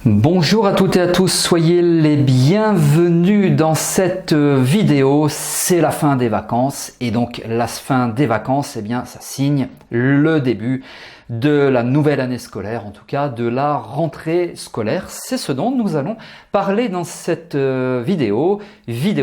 Bonjour à toutes et à tous, soyez les bienvenus dans cette vidéo. C'est la fin des vacances et donc la fin des vacances, eh bien ça signe le début de la nouvelle année scolaire, en tout cas de la rentrée scolaire. C'est ce dont nous allons parler dans cette vidéo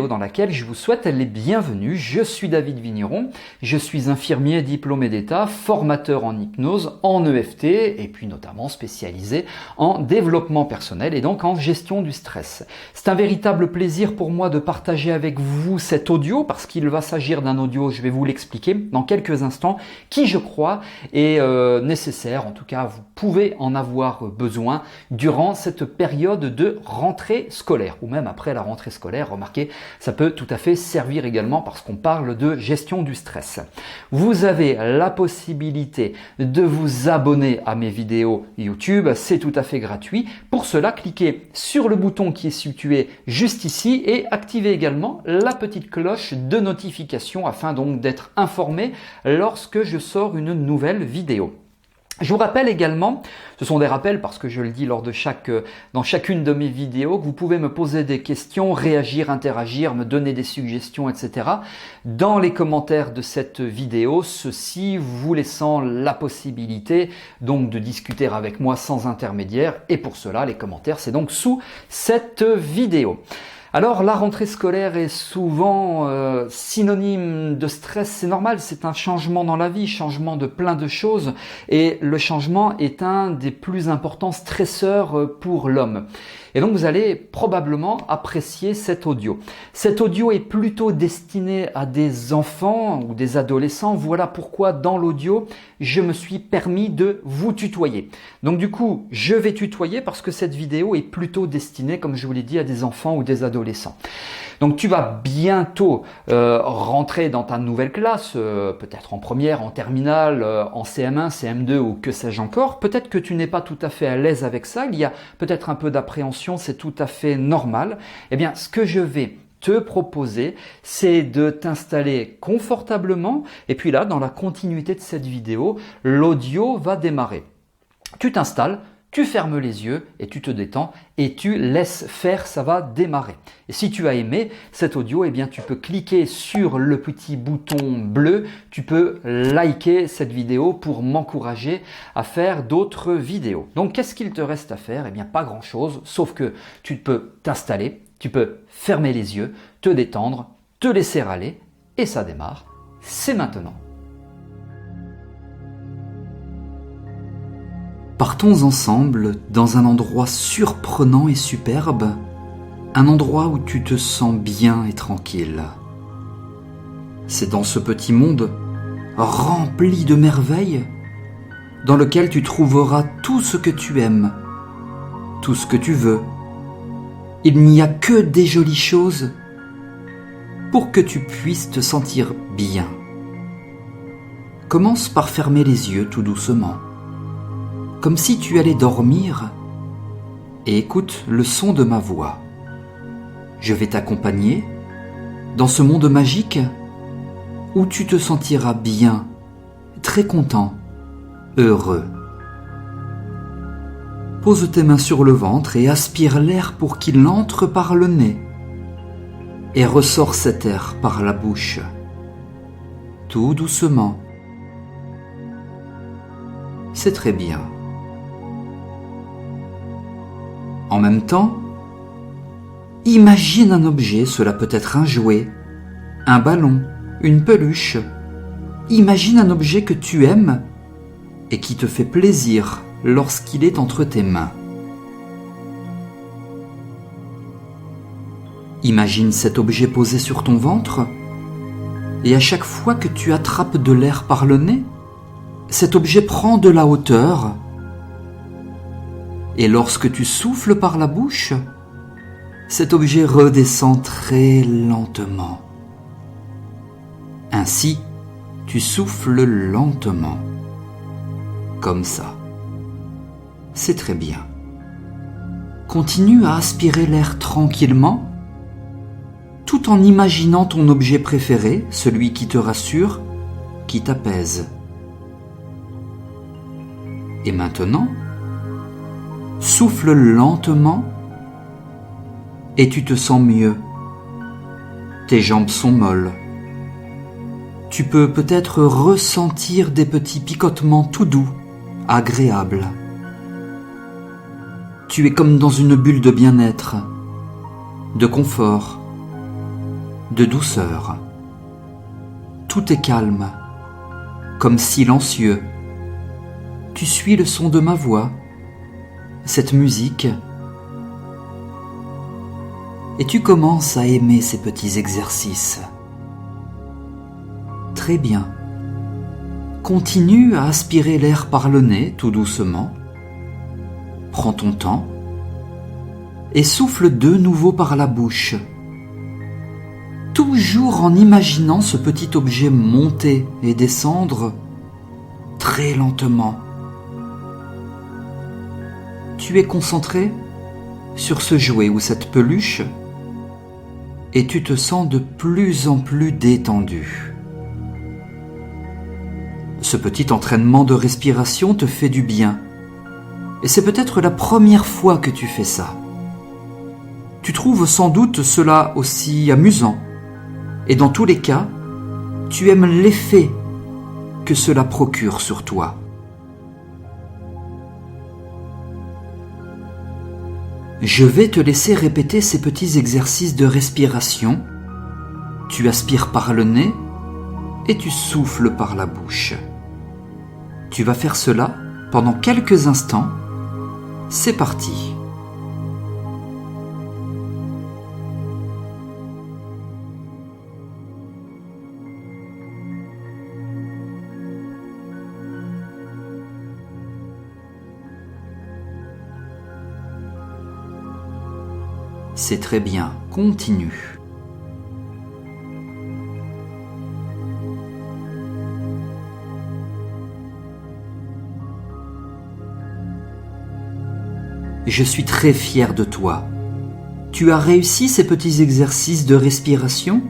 dans laquelle je vous souhaite les bienvenus. Je suis David Vigneron, je suis infirmier diplômé d'État, formateur en hypnose, en EFT et puis notamment spécialisé en développement personnel et donc en gestion du stress. C'est un véritable plaisir pour moi de partager avec vous cet audio parce qu'il va s'agir d'un audio, je vais vous l'expliquer dans quelques instants, qui je crois est nécessaire, en tout cas vous pouvez en avoir besoin durant cette période de rentrée scolaire ou même après la rentrée scolaire. Remarquez, ça peut tout à fait servir également parce qu'on parle de gestion du stress. Vous avez la possibilité de vous abonner à mes vidéos YouTube, c'est tout à fait gratuit. Pour cela, cliquez sur le bouton qui est situé juste ici et activez également la petite cloche de notification afin donc d'être informé lorsque je sors une nouvelle vidéo. Je vous rappelle également, ce sont des rappels parce que je le dis dans chacune de mes vidéos, que vous pouvez me poser des questions, réagir, interagir, me donner des suggestions, etc. dans les commentaires de cette vidéo, ceci vous laissant la possibilité donc de discuter avec moi sans intermédiaire et pour cela les commentaires c'est donc sous cette vidéo. Alors la rentrée scolaire est souvent synonyme de stress, c'est normal, c'est un changement dans la vie, changement de plein de choses et le changement est un des plus importants stresseurs pour l'homme. Et donc vous allez probablement apprécier cet audio. Cet audio est plutôt destiné à des enfants ou des adolescents. Voilà pourquoi dans l'audio, je me suis permis de vous tutoyer. Donc du coup, je vais tutoyer parce que cette vidéo est plutôt destinée, comme je vous l'ai dit, à des enfants ou des adolescents. Donc tu vas bientôt rentrer dans ta nouvelle classe, peut-être en première, en terminale, en CM1, CM2 ou que sais-je encore. Peut-être que tu n'es pas tout à fait à l'aise avec ça, il y a peut-être un peu d'appréhension, c'est tout à fait normal. Eh bien, ce que je vais te proposer, c'est de t'installer confortablement et puis là, dans la continuité de cette vidéo, l'audio va démarrer. Tu t'installes, tu fermes les yeux et tu te détends et tu laisses faire, ça va démarrer. Et si tu as aimé cet audio, eh bien tu peux cliquer sur le petit bouton bleu, tu peux liker cette vidéo pour m'encourager à faire d'autres vidéos. Donc qu'est-ce qu'il te reste à faire? Eh bien pas grand chose, sauf que tu peux t'installer, tu peux fermer les yeux, te détendre, te laisser aller et ça démarre. C'est maintenant. Partons ensemble dans un endroit surprenant et superbe, un endroit où tu te sens bien et tranquille. C'est dans ce petit monde rempli de merveilles, dans lequel tu trouveras tout ce que tu aimes, tout ce que tu veux. Il n'y a que des jolies choses pour que tu puisses te sentir bien. Commence par fermer les yeux tout doucement, comme si tu allais dormir, et écoute le son de ma voix. Je vais t'accompagner dans ce monde magique où tu te sentiras bien, très content, heureux. Pose tes mains sur le ventre et aspire l'air pour qu'il entre par le nez et ressort cet air par la bouche, tout doucement. C'est très bien. En même temps, imagine un objet, cela peut être un jouet, un ballon, une peluche. Imagine un objet que tu aimes et qui te fait plaisir lorsqu'il est entre tes mains. Imagine cet objet posé sur ton ventre et à chaque fois que tu attrapes de l'air par le nez, cet objet prend de la hauteur. Et lorsque tu souffles par la bouche, cet objet redescend très lentement. Ainsi, tu souffles lentement. Comme ça. C'est très bien. Continue à aspirer l'air tranquillement, tout en imaginant ton objet préféré, celui qui te rassure, qui t'apaise. Et maintenant, Souffle lentement et tu te sens mieux. Tes jambes sont molles. Tu peux peut-être ressentir des petits picotements tout doux, agréables. Tu es comme dans une bulle de bien-être, de confort, de douceur. Tout est calme, comme silencieux. Tu suis le son de ma voix, cette musique, et tu commences à aimer ces petits exercices. Très bien. Continue à aspirer l'air par le nez tout doucement. Prends ton temps et souffle de nouveau par la bouche. Toujours en imaginant ce petit objet monter et descendre très lentement. Tu es concentré sur ce jouet ou cette peluche et tu te sens de plus en plus détendu. Ce petit entraînement de respiration te fait du bien et c'est peut-être la première fois que tu fais ça. Tu trouves sans doute cela aussi amusant et dans tous les cas, tu aimes l'effet que cela procure sur toi. Je vais te laisser répéter ces petits exercices de respiration. Tu aspires par le nez et tu souffles par la bouche. Tu vas faire cela pendant quelques instants. C'est parti. C'est très bien, continue. Je suis très fier de toi. Tu as réussi ces petits exercices de respiration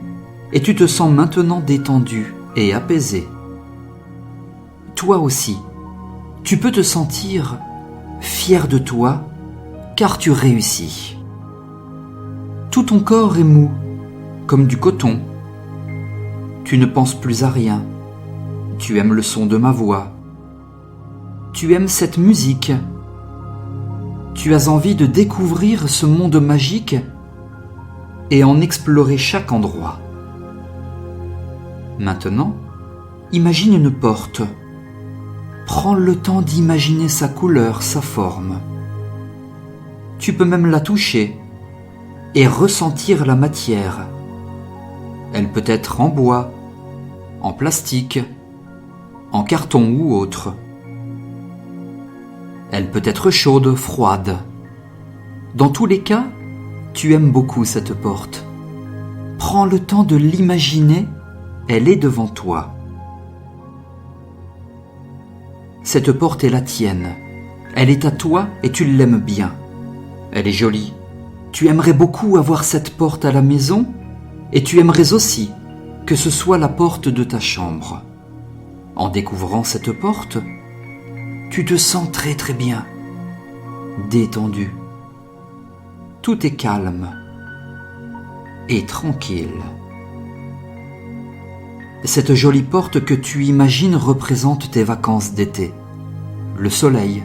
et tu te sens maintenant détendu et apaisé. Toi aussi, tu peux te sentir fier de toi car tu réussis. Tout ton corps est mou, comme du coton. Tu ne penses plus à rien. Tu aimes le son de ma voix. Tu aimes cette musique. Tu as envie de découvrir ce monde magique et en explorer chaque endroit. Maintenant, imagine une porte. Prends le temps d'imaginer sa couleur, sa forme. Tu peux même la toucher et ressentir la matière. Elle peut être en bois, en plastique, en carton ou autre. Elle peut être chaude, froide. Dans tous les cas, tu aimes beaucoup cette porte. Prends le temps de l'imaginer, elle est devant toi. Cette porte est la tienne. Elle est à toi et tu l'aimes bien. Elle est jolie. Tu aimerais beaucoup avoir cette porte à la maison et tu aimerais aussi que ce soit la porte de ta chambre. En découvrant cette porte, tu te sens très très bien, détendu. Tout est calme et tranquille. Cette jolie porte que tu imagines représente tes vacances d'été, le soleil,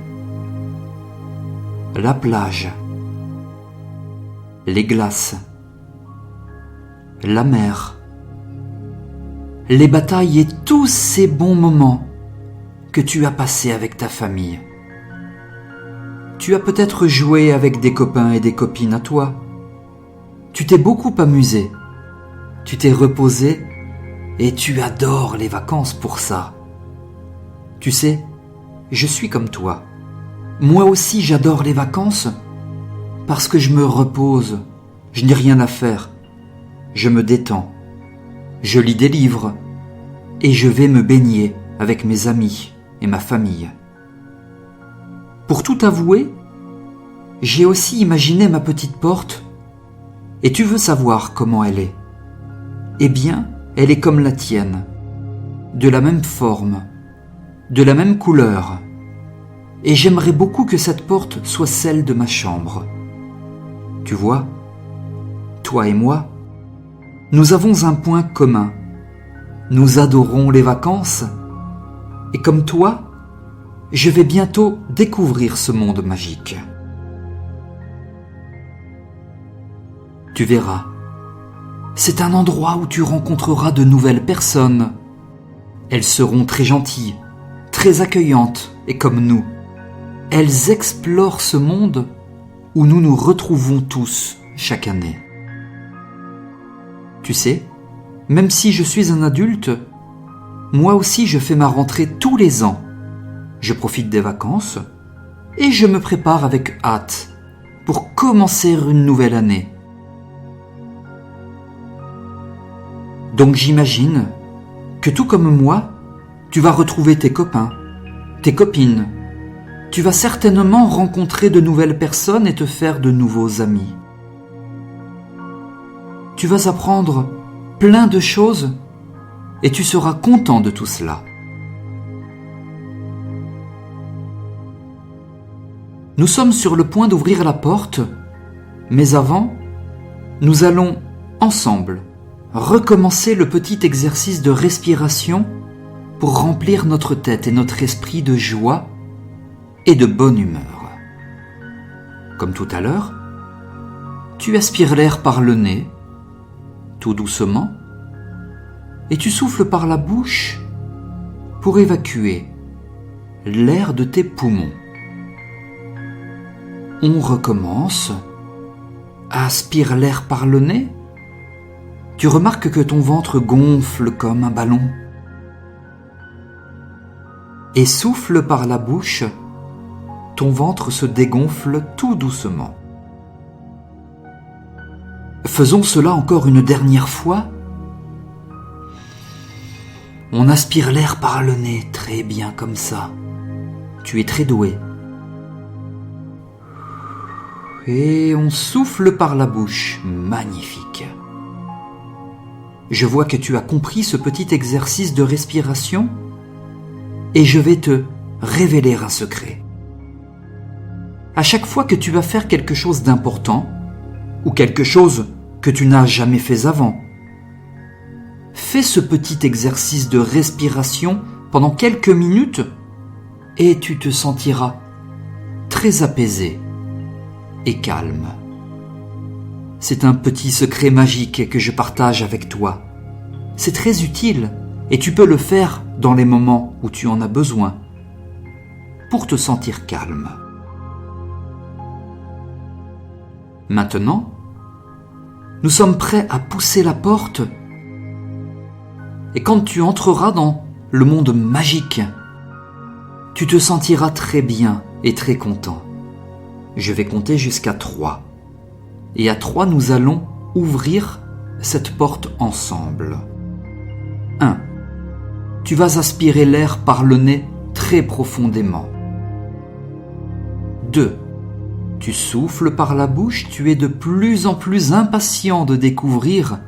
la plage, les glaces, la mer, les batailles et tous ces bons moments que tu as passés avec ta famille. Tu as peut-être joué avec des copains et des copines à toi. Tu t'es beaucoup amusé, tu t'es reposé et tu adores les vacances pour ça. Tu sais, je suis comme toi. Moi aussi j'adore les vacances parce que je me repose, je n'ai rien à faire, je me détends, je lis des livres et je vais me baigner avec mes amis et ma famille. Pour tout avouer, j'ai aussi imaginé ma petite porte et tu veux savoir comment elle est. Eh bien, elle est comme la tienne, de la même forme, de la même couleur et j'aimerais beaucoup que cette porte soit celle de ma chambre. Tu vois, toi et moi, nous avons un point commun. Nous adorons les vacances, et comme toi, je vais bientôt découvrir ce monde magique. Tu verras, c'est un endroit où tu rencontreras de nouvelles personnes. Elles seront très gentilles, très accueillantes et comme nous. Elles explorent ce monde où nous nous retrouvons tous chaque année. Tu sais, même si je suis un adulte, moi aussi je fais ma rentrée tous les ans. Je profite des vacances et je me prépare avec hâte pour commencer une nouvelle année. Donc j'imagine que tout comme moi, tu vas retrouver tes copains, tes copines. Tu vas certainement rencontrer de nouvelles personnes et te faire de nouveaux amis. Tu vas apprendre plein de choses et tu seras content de tout cela. Nous sommes sur le point d'ouvrir la porte, mais avant, nous allons ensemble recommencer le petit exercice de respiration pour remplir notre tête et notre esprit de joie et de bonne humeur. Comme tout à l'heure, tu aspires l'air par le nez, tout doucement, et tu souffles par la bouche pour évacuer l'air de tes poumons. On recommence. Aspire l'air par le nez. Tu remarques que ton ventre gonfle comme un ballon. Et souffle par la bouche. Ton ventre se dégonfle tout doucement. Faisons cela encore une dernière fois. On aspire l'air par le nez, très bien comme ça. Tu es très doué. Et on souffle par la bouche, magnifique. Je vois que tu as compris ce petit exercice de respiration et je vais te révéler un secret. À chaque fois que tu vas faire quelque chose d'important ou quelque chose que tu n'as jamais fait avant, fais ce petit exercice de respiration pendant quelques minutes et tu te sentiras très apaisé et calme. C'est un petit secret magique que je partage avec toi. C'est très utile et tu peux le faire dans les moments où tu en as besoin pour te sentir calme. Maintenant, nous sommes prêts à pousser la porte et quand tu entreras dans le monde magique, tu te sentiras très bien et très content. Je vais compter jusqu'à 3. Et à 3, nous allons ouvrir cette porte ensemble. 1. Tu vas aspirer l'air par le nez très profondément. 2. Tu souffles par la bouche, tu es de plus en plus impatient de découvrir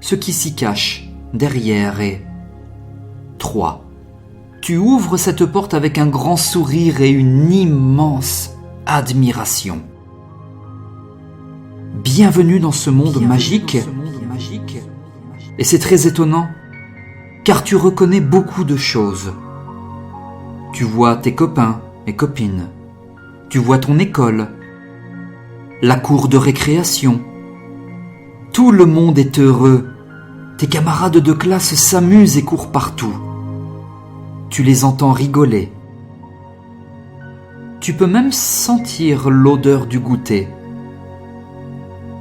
ce qui s'y cache derrière. Et 3. Tu ouvres cette porte avec un grand sourire et une immense admiration. Bienvenue dans ce monde magique. Et c'est très étonnant, car tu reconnais beaucoup de choses. Tu vois tes copains et copines. Tu vois ton école, la cour de récréation. Tout le monde est heureux. Tes camarades de classe s'amusent et courent partout. Tu les entends rigoler. Tu peux même sentir l'odeur du goûter.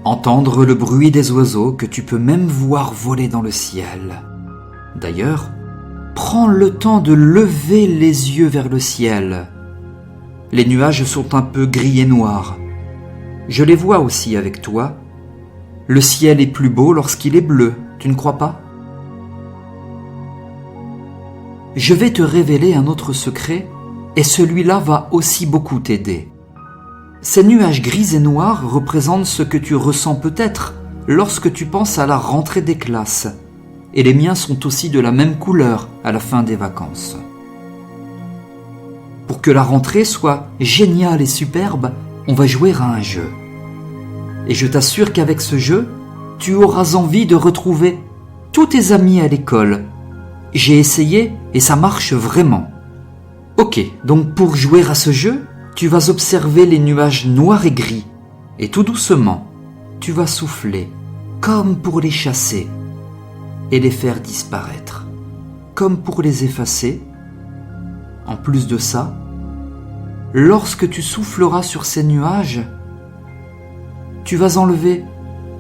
Entendre le bruit des oiseaux que tu peux même voir voler dans le ciel. D'ailleurs, prends le temps de lever les yeux vers le ciel. Les nuages sont un peu gris et noirs. Je les vois aussi avec toi. Le ciel est plus beau lorsqu'il est bleu, tu ne crois pas ? Je vais te révéler un autre secret et celui-là va aussi beaucoup t'aider. Ces nuages gris et noirs représentent ce que tu ressens peut-être lorsque tu penses à la rentrée des classes. Et les miens sont aussi de la même couleur à la fin des vacances. Pour que la rentrée soit géniale et superbe, on va jouer à un jeu. Et je t'assure qu'avec ce jeu, tu auras envie de retrouver tous tes amis à l'école. J'ai essayé et ça marche vraiment. Ok, donc pour jouer à ce jeu, tu vas observer les nuages noirs et gris. Et tout doucement, tu vas souffler, comme pour les chasser, et les faire disparaître, comme pour les effacer. En plus de ça, lorsque tu souffleras sur ces nuages, tu vas enlever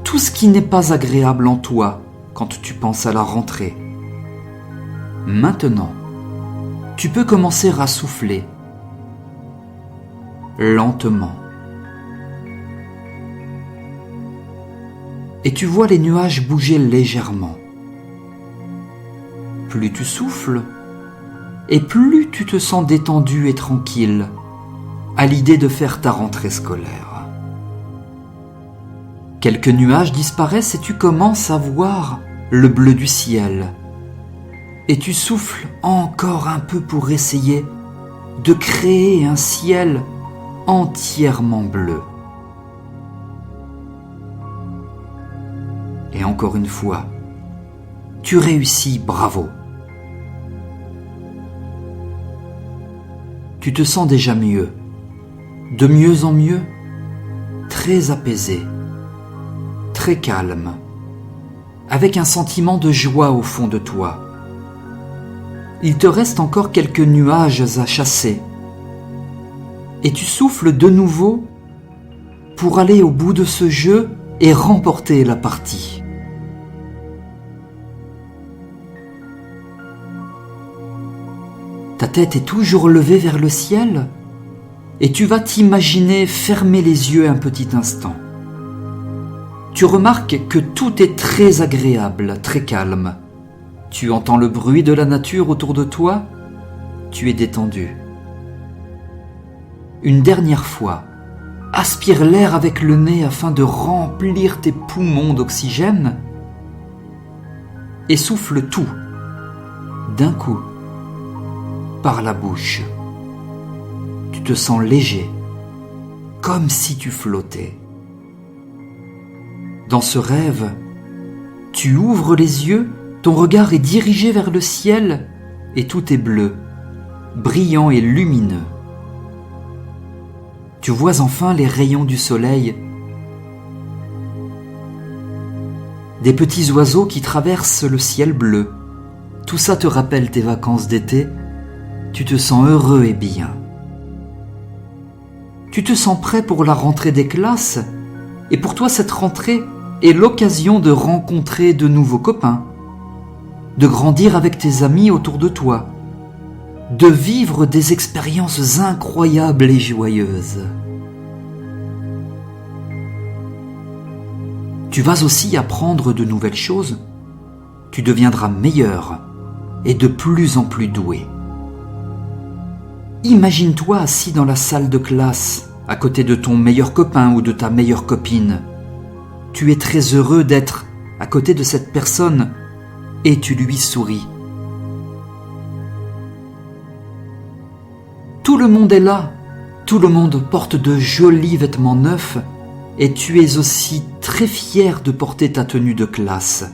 tout ce qui n'est pas agréable en toi quand tu penses à la rentrée. Maintenant, tu peux commencer à souffler lentement. Et tu vois les nuages bouger légèrement. Plus tu souffles, et plus tu te sens détendu et tranquille à l'idée de faire ta rentrée scolaire. Quelques nuages disparaissent et tu commences à voir le bleu du ciel. Et tu souffles encore un peu pour essayer de créer un ciel entièrement bleu. Et encore une fois, tu réussis, bravo. Tu te sens déjà mieux, de mieux en mieux, très apaisé, très calme, avec un sentiment de joie au fond de toi. Il te reste encore quelques nuages à chasser, et tu souffles de nouveau pour aller au bout de ce jeu et remporter la partie. Ta tête est toujours levée vers le ciel et tu vas t'imaginer fermer les yeux un petit instant. Tu remarques que tout est très agréable, très calme. Tu entends le bruit de la nature autour de toi. Tu es détendu. Une dernière fois, aspire l'air avec le nez afin de remplir tes poumons d'oxygène et souffle tout d'un coup par la bouche. Tu te sens léger, comme si tu flottais. Dans ce rêve, tu ouvres les yeux, ton regard est dirigé vers le ciel et tout est bleu, brillant et lumineux. Tu vois enfin les rayons du soleil, des petits oiseaux qui traversent le ciel bleu. Tout ça te rappelle tes vacances d'été. Tu te sens heureux et bien. Tu te sens prêt pour la rentrée des classes et pour toi cette rentrée est l'occasion de rencontrer de nouveaux copains, de grandir avec tes amis autour de toi, de vivre des expériences incroyables et joyeuses. Tu vas aussi apprendre de nouvelles choses. Tu deviendras meilleur et de plus en plus doué. Imagine-toi assis dans la salle de classe, à côté de ton meilleur copain ou de ta meilleure copine. Tu es très heureux d'être à côté de cette personne et tu lui souris. Tout le monde est là, tout le monde porte de jolis vêtements neufs et tu es aussi très fier de porter ta tenue de classe.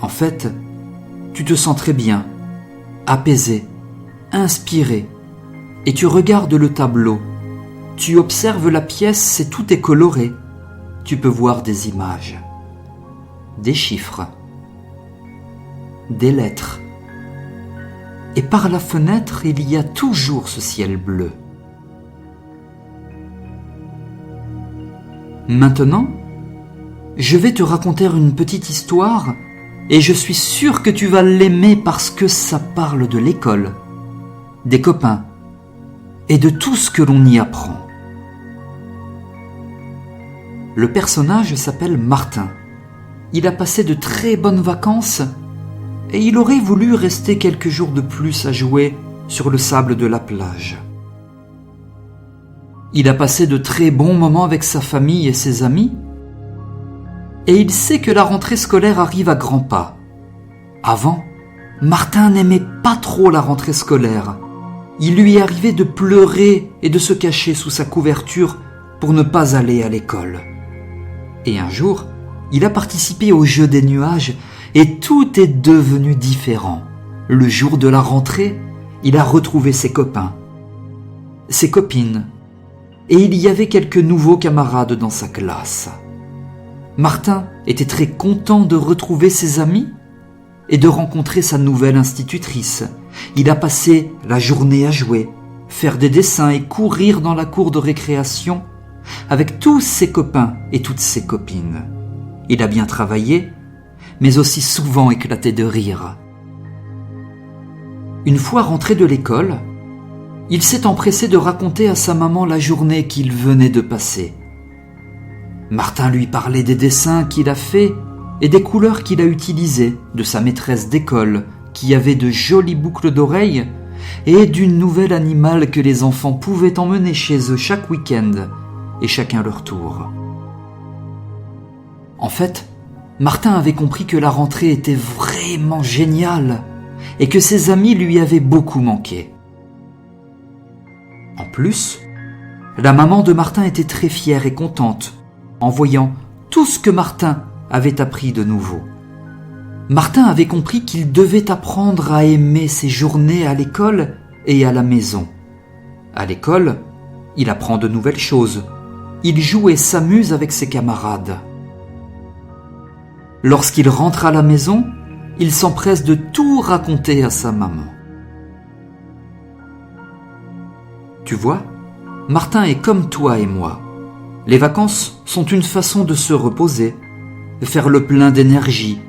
En fait, tu te sens très bien, apaisé, inspiré. Et tu regardes le tableau, tu observes la pièce et tout est coloré. Tu peux voir des images, des chiffres, des lettres. Et par la fenêtre, il y a toujours ce ciel bleu. Maintenant, je vais te raconter une petite histoire et je suis sûr que tu vas l'aimer parce que ça parle de l'école, des copains, et de tout ce que l'on y apprend. Le personnage s'appelle Martin. Il a passé de très bonnes vacances et il aurait voulu rester quelques jours de plus à jouer sur le sable de la plage. Il a passé de très bons moments avec sa famille et ses amis et il sait que la rentrée scolaire arrive à grands pas. Avant, Martin n'aimait pas trop la rentrée scolaire. il lui arrivait de pleurer et de se cacher sous sa couverture pour ne pas aller à l'école. Et un jour, il a participé au jeu des nuages et tout est devenu différent. Le jour de la rentrée, il a retrouvé ses copains, ses copines, et il y avait quelques nouveaux camarades dans sa classe. Martin était très content de retrouver ses amis et de rencontrer sa nouvelle institutrice. Il a passé la journée à jouer, faire des dessins et courir dans la cour de récréation avec tous ses copains et toutes ses copines. Il a bien travaillé, mais aussi souvent éclaté de rire. Une fois rentré de l'école, il s'est empressé de raconter à sa maman la journée qu'il venait de passer. Martin lui parlait des dessins qu'il a faits et des couleurs qu'il a utilisées, de sa maîtresse d'école qui avait de jolies boucles d'oreilles et du nouvel animal que les enfants pouvaient emmener chez eux chaque week-end et chacun leur tour. En fait, Martin avait compris que la rentrée était vraiment géniale et que ses amis lui avaient beaucoup manqué. En plus, la maman de Martin était très fière et contente en voyant tout ce que Martin avait appris de nouveau. Martin avait compris qu'il devait apprendre à aimer ses journées à l'école et à la maison. À l'école, il apprend de nouvelles choses. Il joue et s'amuse avec ses camarades. Lorsqu'il rentre à la maison, il s'empresse de tout raconter à sa maman. Tu vois, Martin est comme toi et moi. Les vacances sont une façon de se reposer, faire le plein d'énergie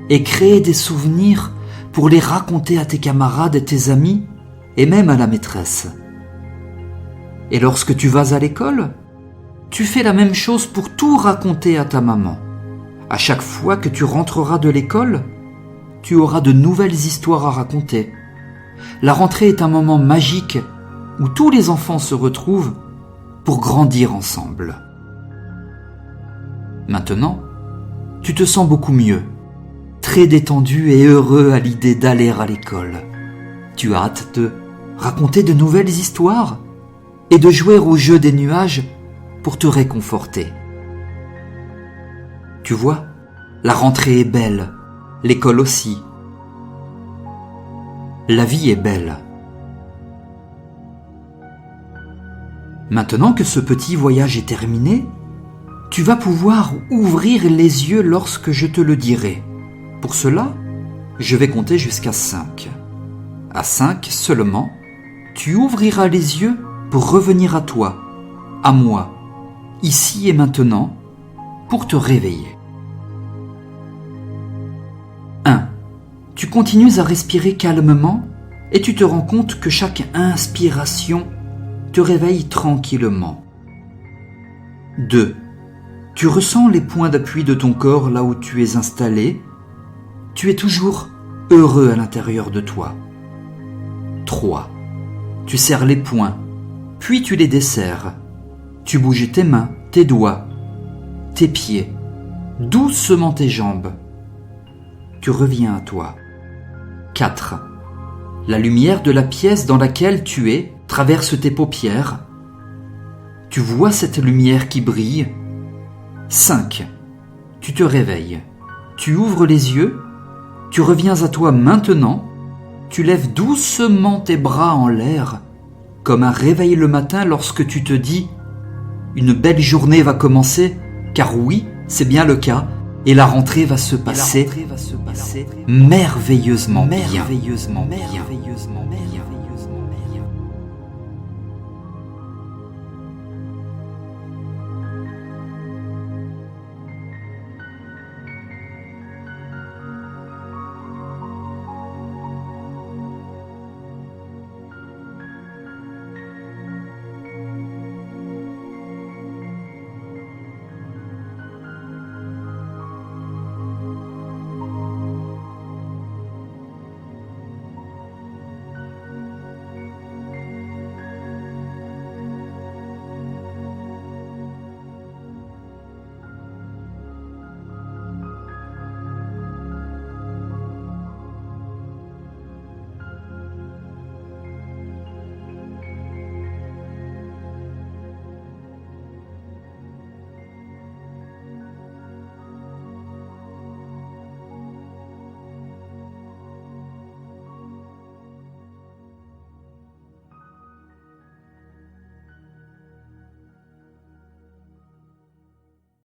et créer des souvenirs pour les raconter à tes camarades et tes amis et même à la maîtresse. Et lorsque tu vas à l'école, tu fais la même chose pour tout raconter à ta maman. À chaque fois que tu rentreras de l'école, tu auras de nouvelles histoires à raconter. La rentrée est un moment magique où tous les enfants se retrouvent pour grandir ensemble. Maintenant, tu te sens beaucoup mieux, très détendu et heureux à l'idée d'aller à l'école. Tu as hâte de raconter de nouvelles histoires et de jouer au jeu des nuages pour te réconforter. Tu vois, la rentrée est belle, l'école aussi. La vie est belle. Maintenant que ce petit voyage est terminé, tu vas pouvoir ouvrir les yeux lorsque je te le dirai. Pour cela, je vais compter jusqu'à 5. À 5 seulement, tu ouvriras les yeux pour revenir à toi, à moi, ici et maintenant, pour te réveiller. 1. Tu continues à respirer calmement et tu te rends compte que chaque inspiration te réveille tranquillement. 2. Tu ressens les points d'appui de ton corps là où tu es installé. Tu es toujours heureux à l'intérieur de toi. 3. Tu serres les poings, puis tu les desserres. Tu bouges tes mains, tes doigts, tes pieds, doucement tes jambes. Tu reviens à toi. 4. La lumière de la pièce dans laquelle tu es traverse tes paupières. Tu vois cette lumière qui brille. 5. Tu te réveilles. Tu ouvres les yeux. Tu reviens à toi maintenant. Tu lèves doucement tes bras en l'air, comme un réveil le matin lorsque tu te dis « Une belle journée va commencer », car oui, c'est bien le cas, et la rentrée va se passer merveilleusement bien.